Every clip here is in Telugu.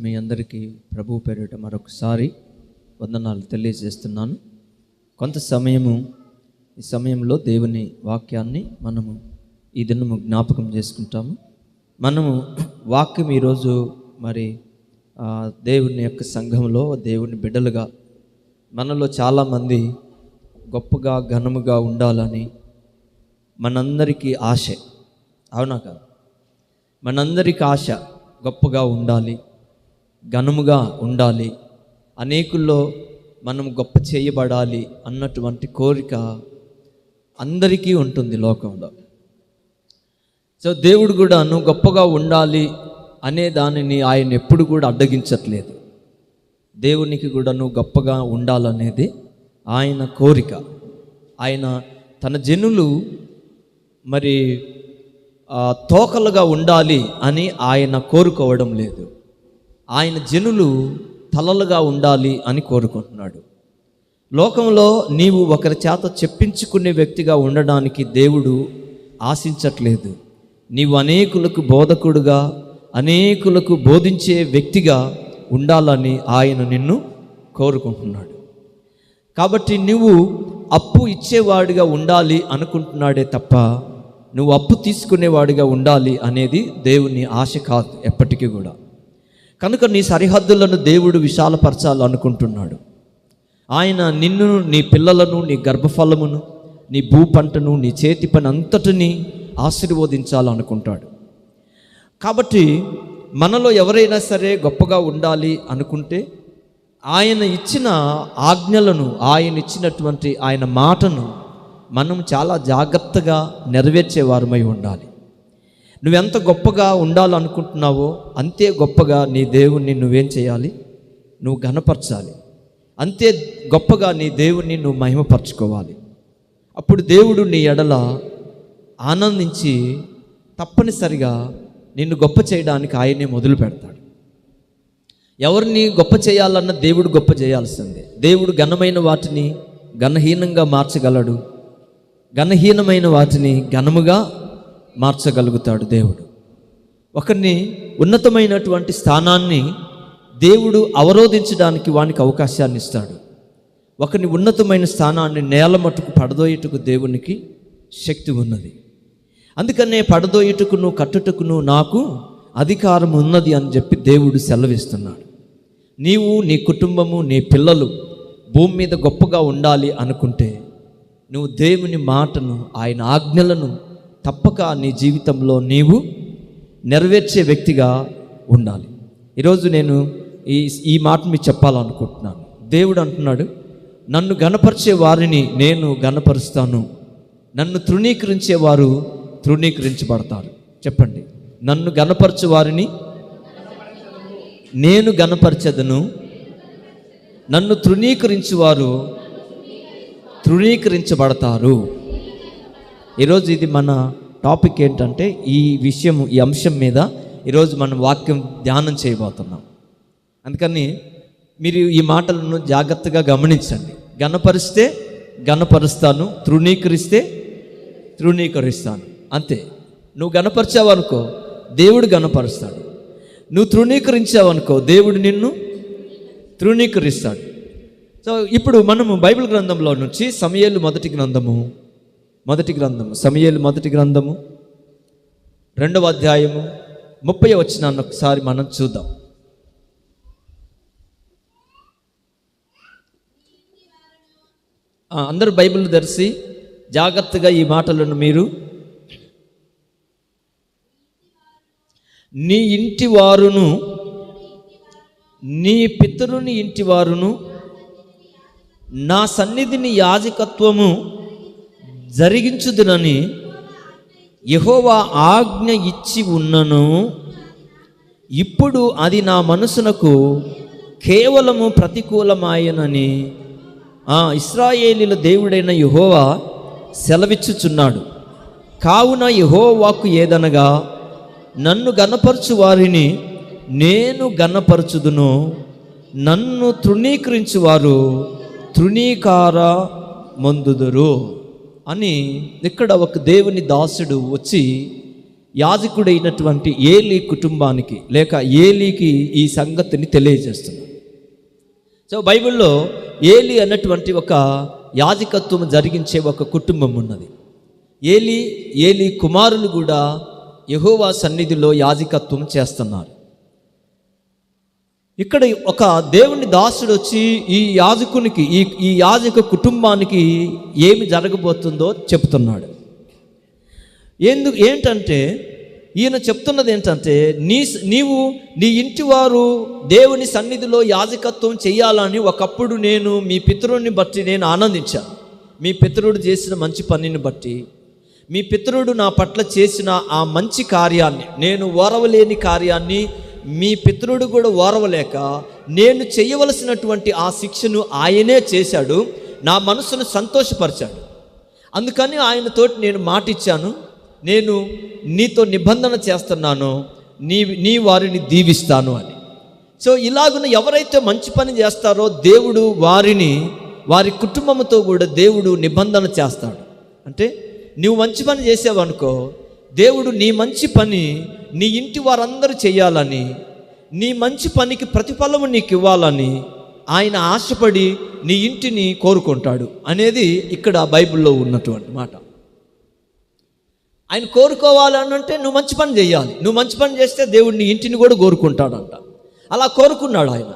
మీ అందరికీ ప్రభు పేరిట మరొకసారి వందనాలు తెలియజేస్తున్నాను. కొంత ఈ సమయంలో దేవుని వాక్యాన్ని మనము ఈ దినము జ్ఞాపకం చేసుకుంటాము. మనము వాక్యం ఈరోజు మరి దేవుని యొక్క సంఘంలో దేవుని బిడ్డలుగా మనలో చాలామంది గొప్పగా ఘనముగా ఉండాలని మనందరికీ ఆశ. అవునా కాదు? మనందరికీ ఆశ గొప్పగా ఉండాలి, ఘనముగా ఉండాలి, అనేకుల్లో మనం గొప్ప చేయబడాలి అన్నటువంటి కోరిక అందరికీ ఉంటుంది లోకంలో. సో దేవుడు కూడా నువ్వు గొప్పగా ఉండాలి అనే దానిని ఆయన ఎప్పుడు కూడా అడ్డగించట్లేదు. దేవునికి కూడా నువ్వు గొప్పగా ఉండాలనేది ఆయన కోరిక. ఆయన తన జనులు మరి తోకలుగా ఉండాలి అని ఆయన కోరుకోవడం లేదు. ఆయన జనులు తలలుగా ఉండాలి అని కోరుకుంటున్నాడు. లోకంలో నీవు ఒకరి చేత చెప్పించుకునే వ్యక్తిగా ఉండడానికి దేవుడు ఆశించట్లేదు. నీవు అనేకులకు బోధకుడుగా, అనేకులకు బోధించే వ్యక్తిగా ఉండాలని ఆయన నిన్ను కోరుకుంటున్నాడు. కాబట్టి నువ్వు అప్పు ఇచ్చేవాడిగా ఉండాలి అనుకుంటున్నాడే తప్ప నువ్వు అప్పు తీసుకునేవాడిగా ఉండాలి అనేది దేవుని ఆశ కాదు ఎప్పటికీ కూడా. కనుక నీ సరిహద్దులను దేవుడు విశాలపరచాలనుకుంటున్నాడు. ఆయన నిన్ను, నీ పిల్లలను, నీ గర్భఫలమును, నీ భూ పంటను, నీ చేతి పని అంతటినీ ఆశీర్వదించాలనుకుంటాడు. కాబట్టి మనలో ఎవరైనా సరే గొప్పగా ఉండాలి అనుకుంటే ఆయన ఇచ్చిన ఆజ్ఞలను, ఆయన ఇచ్చినటువంటి ఆయన మాటను మనం చాలా జాగ్రత్తగా నెరవేర్చేవారమై ఉండాలి. నువ్వెంత గొప్పగా ఉండాలనుకుంటున్నావో అంతే గొప్పగా నీ దేవుణ్ణి నువ్వేం చేయాలి? నువ్వు ఘనపరచాలి. అంతే గొప్పగా నీ దేవుణ్ణి నువ్వు మహిమపరచుకోవాలి. అప్పుడు దేవుడు నీ ఎడల ఆనందించి తప్పనిసరిగా నిన్ను గొప్ప చేయడానికి ఆయనే మొదలు పెడతాడు. ఎవరిని గొప్ప చేయాలన్న దేవుడు గొప్ప చేయాల్సిందే. దేవుడు ఘనమైన వాటిని ఘనహీనంగా మార్చగలడు, ఘనహీనమైన వాటిని ఘనముగా మార్చగలుగుతాడు దేవుడు. ఒకరిని ఉన్నతమైనటువంటి స్థానాన్ని దేవుడు అవరోధించడానికి వానికి అవకాశాన్ని ఇస్తాడు. ఒకరిని ఉన్నతమైన స్థానాన్ని నేల మట్టుకు పడదోయుటకు దేవునికి శక్తి ఉన్నది. అందుకనే పడదోయుటకును కట్టుటకును నాకు అధికారం ఉన్నది అని చెప్పి దేవుడు సెలవిస్తున్నాడు. నీవు, నీ కుటుంబము, నీ పిల్లలు భూమి మీద గొప్పగా ఉండాలి అనుకుంటే నువ్వు దేవుని మాటను, ఆయన ఆజ్ఞలను తప్పక నీ జీవితంలో నీవు నెరవేర్చే వ్యక్తిగా ఉండాలి. ఈరోజు నేను ఈ మాట మీకు చెప్పాలనుకుంటున్నాను. దేవుడు అంటున్నాడు, నన్ను గణపరిచే వారిని నేను గణపరుస్తాను, నన్ను తృణీకరించేవారు తృణీకరించబడతారు. చెప్పండి, నన్ను గణపరచే వారిని నేను గణపరచదను, నన్ను తృణీకరించేవారు తృణీకరించబడతారు. ఈరోజు ఇది మన టాపిక్ ఏంటంటే ఈ విషయం, ఈ అంశం మీద ఈరోజు మనం వాక్యం ధ్యానం చేయబోతున్నాం. అందుకని మీరు ఈ మాటలను జాగ్రత్తగా గమనించండి. గణపరిస్తే గణపరుస్తాను, తృణీకరిస్తే తృణీకరిస్తాను. అంతే. నువ్వు గణపరిచావనుకో దేవుడు గణపరుస్తాడు, నువ్వు తృణీకరించావనుకో దేవుడు నిన్ను తృణీకరిస్తాడు. సో ఇప్పుడు మనము బైబిల్ గ్రంథంలో నుంచి సమూయేలు మొదటి గ్రంథము 2వ అధ్యాయము 30వ వచనాన్ని ఒకసారి మనం చూద్దాం. అందరూ బైబిల్ తెరిచి జాగ్రత్తగా ఈ మాటలను మీరు, నీ ఇంటి వారును, నీ పితరుని ఇంటి వారును నా సన్నిధిని యాజకత్వము జరిగించుదునని యెహోవా ఆజ్ఞ ఇచ్చి ఉన్నను. ఇప్పుడు అది నా మనసునకు కేవలము ప్రతికూలమాయనని ఇశ్రాయేలీల దేవుడైన యెహోవా సెలవిచ్చుచున్నాడు. కావున యెహోవాకు ఏదనగా, నన్ను గణపరచు వారిని నేను గణపరచుదును, నన్ను తృణీకరించువారు తృణీకార మందుదురు అని ఇక్కడ ఒక దేవుని దాసుడు వచ్చి యాజకుడైనటువంటి ఏలీ కుటుంబానికి లేక ఏలీకి ఈ సంగతిని తెలియజేస్తున్నాడు. సో బైబిల్లో ఏలీ అన్నటువంటి ఒక యాజకత్వం జరిగించే ఒక కుటుంబం ఉన్నది. ఏలీ కుమారులు కూడా యెహోవా సన్నిధిలో యాజకత్వం చేస్తున్నారు. ఇక్కడ ఒక దేవుని దాసుడు వచ్చి ఈ యాజకునికి ఈ యాజక కుటుంబానికి ఏమి జరగబోతుందో చెప్తున్నాడు. ఏంటంటే ఈయన చెప్తున్నది ఏంటంటే నీవు నీ ఇంటి వారు దేవుని సన్నిధిలో యాజకత్వం చేయాలని ఒకప్పుడు నేను మీ పితరుడిని బట్టి నేను ఆనందించాను. మీ పితరుడు చేసిన మంచి పనిని బట్టి, మీ పితరుడు నా పట్ల చేసిన ఆ మంచి కార్యాన్ని, నేను ఓరవలేని కార్యాన్ని మీ పితరుడు కూడా ఓరవలేక నేను చేయవలసినటువంటి ఆ శిక్షను ఆయనే చేశాడు. నా మనసును సంతోషపరిచాడు. అందుకని ఆయనతోటి నేను మాటిచ్చాను, నేను నీతో నిబంధన చేస్తున్నాను, నీ వారిని దీవిస్తాను అని. సో ఇలాగున ఎవరైతే మంచి పని చేస్తారో దేవుడు వారి కుటుంబంతో కూడా దేవుడు నిబంధన చేస్తాడు. అంటే నువ్వు మంచి పని చేసావనుకో, దేవుడు నీ మంచి పని నీ ఇంటి వారందరూ చేయాలని, నీ మంచి పనికి ప్రతిఫలము నీకు ఇవ్వాలని ఆయన ఆశపడి నీ ఇంటిని కోరుకుంటాడు అనేది ఇక్కడ బైబిల్లో ఉన్నటువంటి మాట. ఆయన కోరుకోవాలనంటే నువ్వు మంచి పని చేయాలి. నువ్వు మంచి పని చేస్తే దేవుడు నీ ఇంటిని కూడా కోరుకుంటాడంట. అలా కోరుకున్నాడు ఆయన.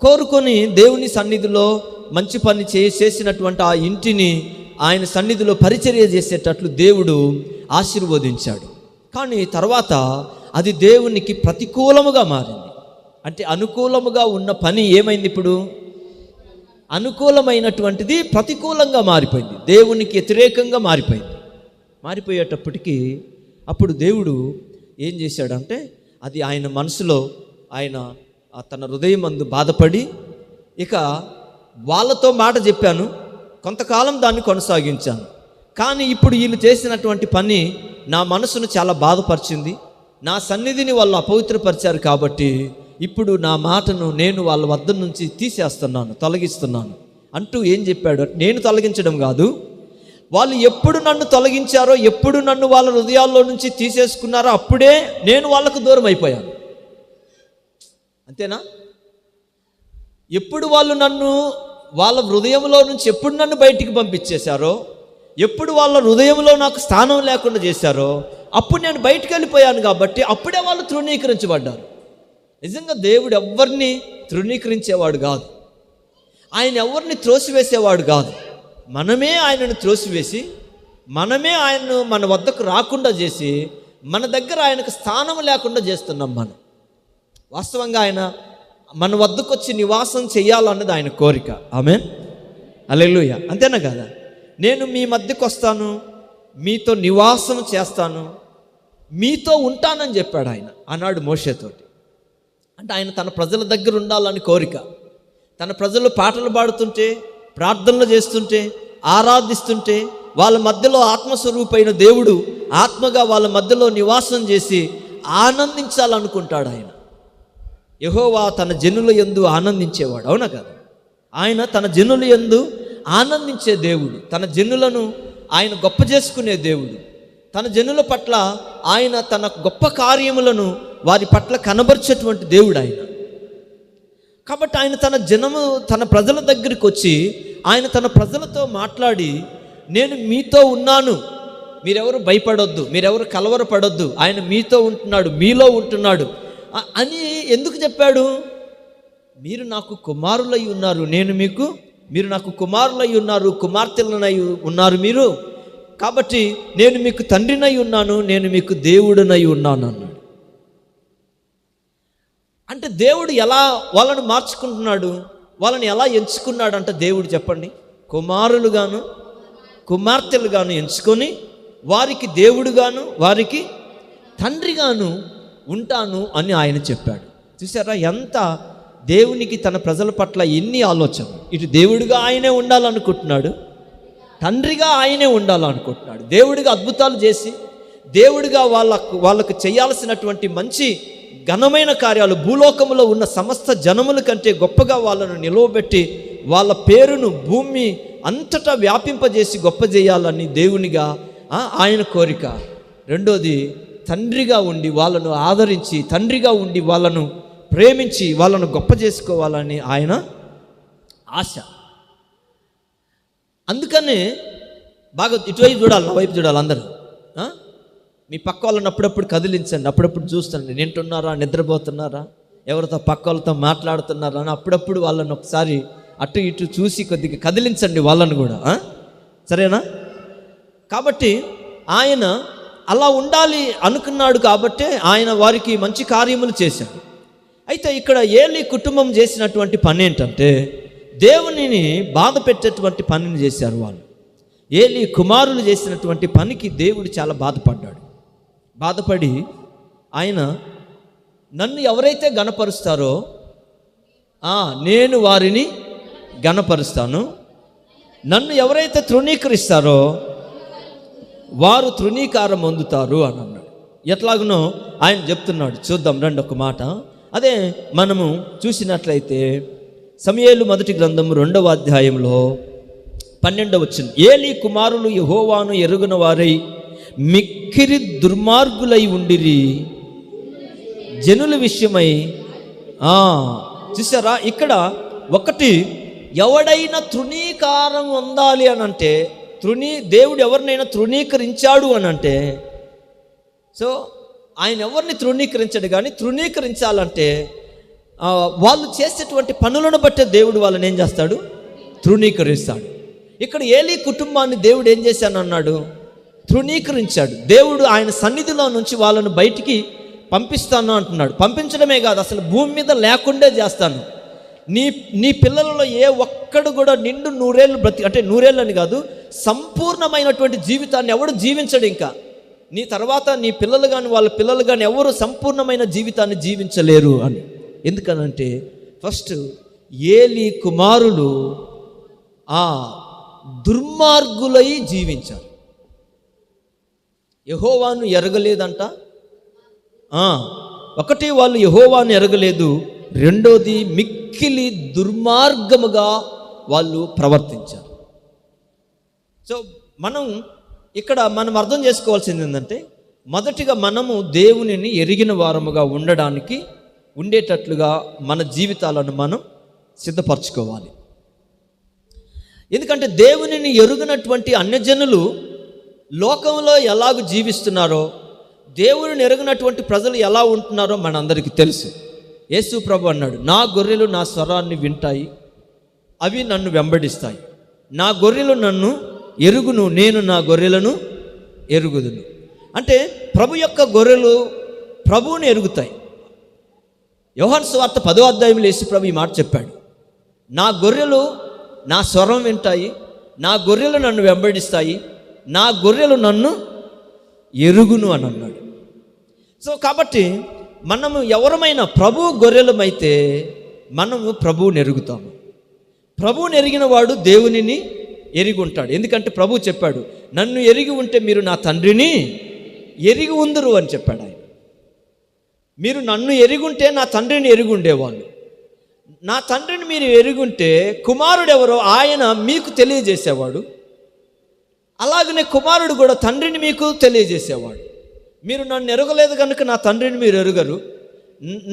కోరుకొని దేవుని సన్నిధిలో మంచి పని చేసినటువంటి ఆ ఇంటిని ఆయన సన్నిధిలో పరిచర్య చేసేటట్లు దేవుడు ఆశీర్వదించాడు. కానీ తర్వాత అది దేవునికి ప్రతికూలముగా మారింది. అంటే అనుకూలముగా ఉన్న పని ఏమైంది? ఇప్పుడు అనుకూలమైనటువంటిది ప్రతికూలంగా మారిపోయింది, దేవునికి వ్యతిరేకంగా మారిపోయేటప్పటికీ అప్పుడు దేవుడు ఏం చేశాడంటే అది ఆయన మనసులో ఆయన తన హృదయం అందు బాధపడి, ఇక వాళ్ళతో మాట చెప్పాను, కొంతకాలం దాన్ని కొనసాగించాను, కానీ ఇప్పుడు వీళ్ళు చేసినటువంటి పని నా మనసును చాలా బాధపరిచింది, నా సన్నిధిని వాళ్ళు అపవిత్రపరిచారు, కాబట్టి ఇప్పుడు నా మాటను నేను వాళ్ళ వద్ద నుంచి తీసేస్తున్నాను, తొలగిస్తున్నాను అంటూ ఏం చెప్పాడు? నేను తొలగించడం కాదు, వాళ్ళు ఎప్పుడు నన్ను తొలగించారో, ఎప్పుడు నన్ను వాళ్ళ హృదయాల్లో నుంచి తీసేసుకున్నారో అప్పుడే నేను వాళ్ళకు దూరం అయిపోయాను. అంతేనా? ఎప్పుడు వాళ్ళు నన్ను వాళ్ళ హృదయంలో నుంచి ఎప్పుడు నన్ను బయటికి పంపించేశారో, ఎప్పుడు వాళ్ళ హృదయంలో నాకు స్థానం లేకుండా చేశారో అప్పుడు నేను బయటికి వెళ్ళిపోయాను, కాబట్టి అప్పుడే వాళ్ళు తృణీకరించబడ్డారు. నిజంగా దేవుడు ఎవరిని తృణీకరించేవాడు కాదు, ఆయన ఎవరిని త్రోసివేసేవాడు కాదు. మనమే ఆయనను త్రోసివేసి, మనమే ఆయనను మన వద్దకు రాకుండా చేసి, మన దగ్గర ఆయనకు స్థానం లేకుండా చేస్తున్నాం. వాస్తవంగా ఆయన మన వద్దకు వచ్చి నివాసం చేయాలన్నది ఆయన కోరిక. ఆమేన్, హల్లెలూయా. అంతేనా కదా? నేను మీ మధ్యకు వస్తాను, మీతో నివాసం చేస్తాను, మీతో ఉంటానని చెప్పాడు ఆయన ఆనాడు మోషేతోటి. అంటే ఆయన తన ప్రజల దగ్గర ఉండాలని కోరిక. తన ప్రజలు పాటలు పాడుతుంటే, ప్రార్థనలు చేస్తుంటే, ఆరాధిస్తుంటే, వాళ్ళ మధ్యలో ఆత్మస్వరూపైన దేవుడు ఆత్మగా వాళ్ళ మధ్యలో నివాసం చేసి ఆనందించాలనుకుంటాడు ఆయన. యెహోవా తన జనుల యందు ఆనందించేవాడు, అవునా కదా? ఆయన తన జనుల యందు ఆనందించే దేవుడు, తన జనులను ఆయన గొప్ప చేసుకునే దేవుడు, తన జనుల పట్ల ఆయన తన గొప్ప కార్యములను వారి పట్ల కనబరిచేటువంటి దేవుడు ఆయన. కాబట్టి ఆయన తన ప్రజల దగ్గరికి వచ్చి ఆయన తన ప్రజలతో మాట్లాడి, నేను మీతో ఉన్నాను, మీరెవరు భయపడొద్దు, మీరెవరు కలవరపడొద్దు, ఆయన మీతో ఉంటున్నాడు, మీలో ఉంటున్నాడు అని ఎందుకు చెప్పాడు? మీరు నాకు కుమారులై ఉన్నారు, మీరు నాకు కుమారులై ఉన్నారు, కుమార్తెలనై ఉన్నారు మీరు, కాబట్టి నేను మీకు తండ్రినై ఉన్నాను, నేను మీకు దేవుడినై ఉన్నాను అన్నాడు. అంటే దేవుడు ఎలా వాళ్ళను మార్చుకుంటున్నాడు, వాళ్ళని ఎలా ఎంచుకున్నాడు అంటే దేవుడు చెప్పండి, కుమారులుగాను కుమార్తెలుగాను ఎంచుకొని వారికి దేవుడుగాను వారికి తండ్రిగాను ఉంటాను అని ఆయన చెప్పాడు. చూసారా ఎంత దేవునికి తన ప్రజల పట్ల ఎన్ని ఆలోచన. ఇటు దేవుడిగా ఆయనే ఉండాలనుకుంటున్నాడు, తండ్రిగా ఆయనే ఉండాలనుకుంటున్నాడు. దేవుడిగా అద్భుతాలు చేసి, దేవుడిగా వాళ్ళకు చేయాల్సినటువంటి మంచి ఘనమైన కార్యాలు భూలోకములో ఉన్న సమస్త జనముల కంటే గొప్పగా వాళ్ళను నిలవబెట్టి వాళ్ళ పేరును భూమి అంతటా వ్యాపింపజేసి గొప్ప చేయాలని దేవునిగా ఆయన కోరిక. రెండోది, తండ్రిగా ఉండి వాళ్ళను ఆదరించి, తండ్రిగా ఉండి వాళ్ళను ప్రేమించి వాళ్ళను గొప్ప చేసుకోవాలని ఆయన ఆశ. అందుకనే బాగా ఇటువైపు చూడాలి, నా వైపు చూడాలి అందరూ. మీ పక్క వాళ్ళని అప్పుడప్పుడు కదిలించండి, అప్పుడప్పుడు చూస్తాను నింటున్నారా, నిద్రపోతున్నారా, ఎవరితో పక్క వాళ్ళతో మాట్లాడుతున్నారా అని అప్పుడప్పుడు వాళ్ళని ఒకసారి అటు ఇటు చూసి కొద్దిగా కదిలించండి వాళ్ళను కూడా, సరేనా? కాబట్టి ఆయన అలా ఉండాలి అనుకున్నాడు కాబట్టి ఆయన వారికి మంచి కార్యములు చేశాడు. అయితే ఇక్కడ ఏలీ కుటుంబం చేసినటువంటి పని ఏంటంటే దేవునిని బాధ పెట్టేటువంటి పనిని చేశారు వాళ్ళు. ఏలీ కుమారులు చేసినటువంటి పనికి దేవుడు చాలా బాధపడ్డాడు. బాధపడి ఆయన, నన్ను ఎవరైతే గణపరుస్తారో నేను వారిని గణపరుస్తాను, నన్ను ఎవరైతే తృణీకరిస్తారో వారు తృణీకారం పొందుతారు అని అన్నాడు. ఎట్లాగనో ఆయన చెప్తున్నాడు. చూద్దాం రండి ఒక మాట. అదే మనము చూసినట్లయితే సమూయేలు మొదటి గ్రంథం 2వ అధ్యాయంలో 12వ వచనం, ఏలీ కుమారులు యెహోవాను ఎరుగన వారై మిక్కిరి దుర్మార్గులై ఉండిరి జనుల విషయమై. చూసారా, ఇక్కడ ఒకటి, ఎవడైనా తృణీకారం పొందాలి అని అంటే, దేవుడు ఎవరినైనా తృణీకరించాడు అని అంటే, సో ఆయన ఎవరిని తృణీకరించాడు, కానీ తృణీకరించాలంటే వాళ్ళు చేసేటువంటి పనులను బట్టే దేవుడు వాళ్ళని ఏం చేస్తాడు, తృణీకరిస్తాడు. ఇక్కడ ఏలీ కుటుంబాన్ని దేవుడు ఏం చేశానన్నాడు, తృణీకరించాడు. దేవుడు ఆయన సన్నిధిలో నుంచి వాళ్ళను బయటికి పంపిస్తాను అంటున్నాడు. పంపించడమే కాదు, అసలు భూమి మీద లేకుండా చేస్తాను. నీ పిల్లలలో ఏ ఒక్కడు కూడా నిండు నూరేళ్ళు అంటే నూరేళ్ళని కాదు, సంపూర్ణమైనటువంటి జీవితాన్ని ఎవడు జీవించడు. ఇంకా నీ తర్వాత నీ పిల్లలు కానీ వాళ్ళ పిల్లలు కానీ ఎవరు సంపూర్ణమైన జీవితాన్ని జీవించలేరు అని. ఎందుకనంటే ఫస్ట్ ఏలీ కుమారులు దుర్మార్గులై జీవించారు. యెహోవాను ఎరగలేదంట. ఒకటి, వాళ్ళు యెహోవాను ఎరగలేదు. రెండోది, మిక్కిలి దుర్మార్గముగా వాళ్ళు ప్రవర్తించారు. సో మనం అర్థం చేసుకోవాల్సింది ఏంటంటే, మొదటిగా మనము దేవునిని ఎరిగిన వారముగా ఉండేటట్లుగా మన జీవితాలను మనం సిద్ధపరచుకోవాలి. ఎందుకంటే దేవునిని ఎరుగినటువంటి అన్యజనులు లోకంలో ఎలాగ జీవిస్తున్నారో, దేవునిని ఎరుగినటువంటి ప్రజలు ఎలా ఉంటున్నారో మనందరికీ తెలుసు. యేసు ప్రభు అన్నాడు, నా గొర్రెలు నా స్వరాన్ని వింటాయి, అవి నన్ను వెంబడిస్తాయి. నా గొర్రెలు నన్ను ఎరుగును, నేను నా గొర్రెలను ఎరుగుదును. అంటే ప్రభు యొక్క గొర్రెలు ప్రభువుని ఎరుగుతాయి. యోహాను సువార్త 10వ అధ్యాయంలో యేసు ప్రభు ఈ మాట చెప్పాడు, నా గొర్రెలు నా స్వరం వింటాయి, నా గొర్రెలు నన్ను వెంబడిస్తాయి, నా గొర్రెలు నన్ను ఎరుగును అని అన్నాడు. సో కాబట్టి మనము ఎవరమైనా ప్రభు గొర్రెలమైతే మనము ప్రభువుని ఎరుగుతాము. ప్రభువుని ఎరిగిన వాడు దేవునిని ఎరిగి ఉంటాడు. ఎందుకంటే ప్రభు చెప్పాడు, నన్ను ఎరిగి ఉంటే మీరు నా తండ్రిని ఎరిగి ఉందరు అని చెప్పాడు ఆయన. మీరు నన్ను ఎరుగుంటే నా తండ్రిని ఎరిగి ఉండేవాళ్ళు. నా తండ్రిని మీరు ఎరుగుంటే కుమారుడు ఎవరో ఆయన మీకు తెలియజేసేవాడు. అలాగనే కుమారుడు కూడా తండ్రిని మీకు తెలియజేసేవాడు. మీరు నన్ను ఎరగలేదు కనుక నా తండ్రిని మీరు ఎరుగరు,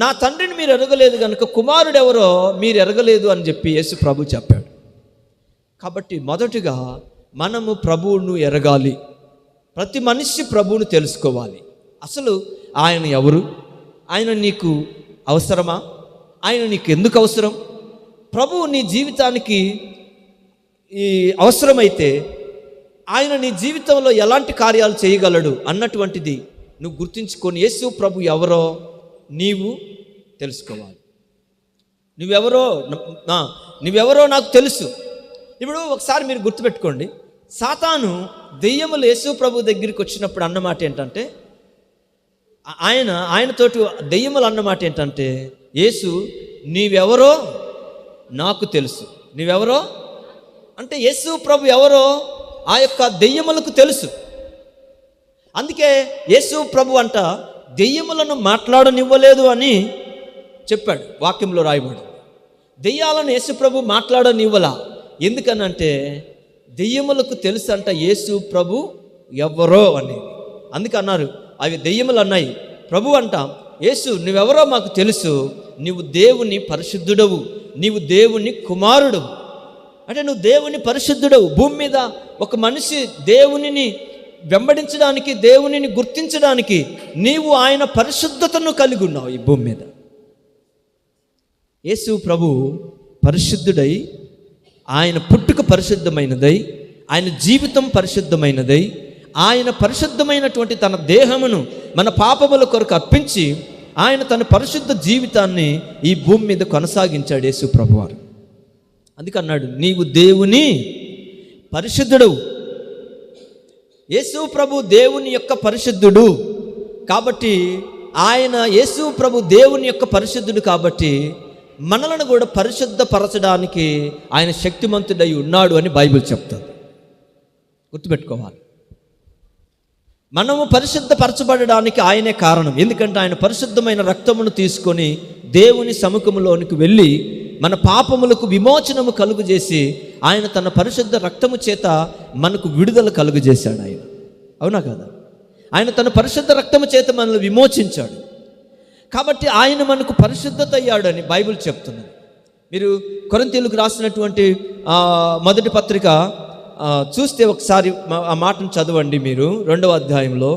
నా తండ్రిని మీరు ఎరగలేదు కనుక కుమారుడు ఎవరో మీరు ఎరగలేదు అని చెప్పి యేసు ప్రభు చెప్పాడు. కాబట్టి మొదటిగా మనము ప్రభువును ఎరగాలి. ప్రతి మనిషి ప్రభువును తెలుసుకోవాలి. అసలు ఆయన ఎవరు, ఆయన నీకు అవసరమా, ఆయన నీకు ఎందుకు అవసరం, ప్రభువు నీ జీవితానికి ఈ అవసరమైతే ఆయన నీ జీవితంలో ఎలాంటి కార్యాలు చేయగలడు అన్నటువంటిది నువ్వు గుర్తించుకొని యేసు ప్రభు ఎవరో నీవు తెలుసుకోవాలి. నువ్వెవరో నాకు తెలుసు. ఇప్పుడు ఒకసారి మీరు గుర్తుపెట్టుకోండి, సాతాను దెయ్యములు యేసు ప్రభు దగ్గరికి వచ్చినప్పుడు అన్నమాట ఏంటంటే, ఆయనతోటి దెయ్యములు అన్నమాట ఏంటంటే, యేసు నీవెవరో నాకు తెలుసు. నీవెవరో అంటే యేసు ప్రభు ఎవరో ఆ యొక్క దెయ్యములకు తెలుసు. అందుకే యేసు ప్రభు అంట దెయ్యములను మాట్లాడనివ్వలేదు అని చెప్పాడు, వాక్యంలో రాయబడి. దెయ్యాలను యేసు ప్రభు మాట్లాడనివ్వలా. ఎందుకనంటే దెయ్యములకు తెలుసు అంట యేసు ప్రభు ఎవరో అనేది. అందుకన్నారు అవి దెయ్యములు అన్నాయి. ప్రభు అంట, యేసు నువ్వెవరో మాకు తెలుసు, నీవు దేవుని పరిశుద్ధుడవు, నీవు దేవుని కుమారుడవు. అంటే నువ్వు దేవుని పరిశుద్ధుడవు. భూమి మీద ఒక మనిషి దేవునిని వెంబడించడానికి, దేవునిని గుర్తించడానికి నీవు ఆయన పరిశుద్ధతను కలిగి ఉన్నావు ఈ భూమి మీద. యేసు ప్రభు పరిశుద్ధుడై, ఆయన పుట్టుక పరిశుద్ధమైనదై, ఆయన జీవితం పరిశుద్ధమైనదై, ఆయన పరిశుద్ధమైనటువంటి తన దేహమును మన పాపముల కొరకు అర్పించి ఆయన తన పరిశుద్ధ జీవితాన్ని ఈ భూమి మీద కొనసాగించాడు యేసు ప్రభువారు. అందుకన్నాడు, నీవు దేవుని పరిశుద్ధుడవు. యేసు ప్రభు దేవుని యొక్క పరిశుద్ధుడు కాబట్టి, ఆయన యేసు ప్రభు దేవుని యొక్క పరిశుద్ధుడు కాబట్టి మనలను కూడా పరిశుద్ధపరచడానికి ఆయన శక్తిమంతుడై ఉన్నాడు అని బైబిల్ చెప్తుంది. గుర్తుపెట్టుకోవాలి. మనము పరిశుద్ధపరచబడడానికి ఆయనే కారణం. ఎందుకంటే ఆయన పరిశుద్ధమైన రక్తమును తీసుకొని దేవుని సముఖములోనికి వెళ్ళి మన పాపములకు విమోచనము కలుగు చేసి ఆయన తన పరిశుద్ధ రక్తము చేత మనకు విడుదల కలుగు చేశాడు ఆయన. అవునా కదా? ఆయన తన పరిశుద్ధ రక్తము చేత మనల్ని విమోచించాడు. కాబట్టి ఆయన మనకు పరిశుద్ధత అయ్యాడు అని బైబిల్ చెప్తున్నది. మీరు కొరింథీయులకు రాసినటువంటి మొదటి పత్రిక చూస్తే ఒకసారి ఆ మాటను చదవండి మీరు, 2వ అధ్యాయంలో.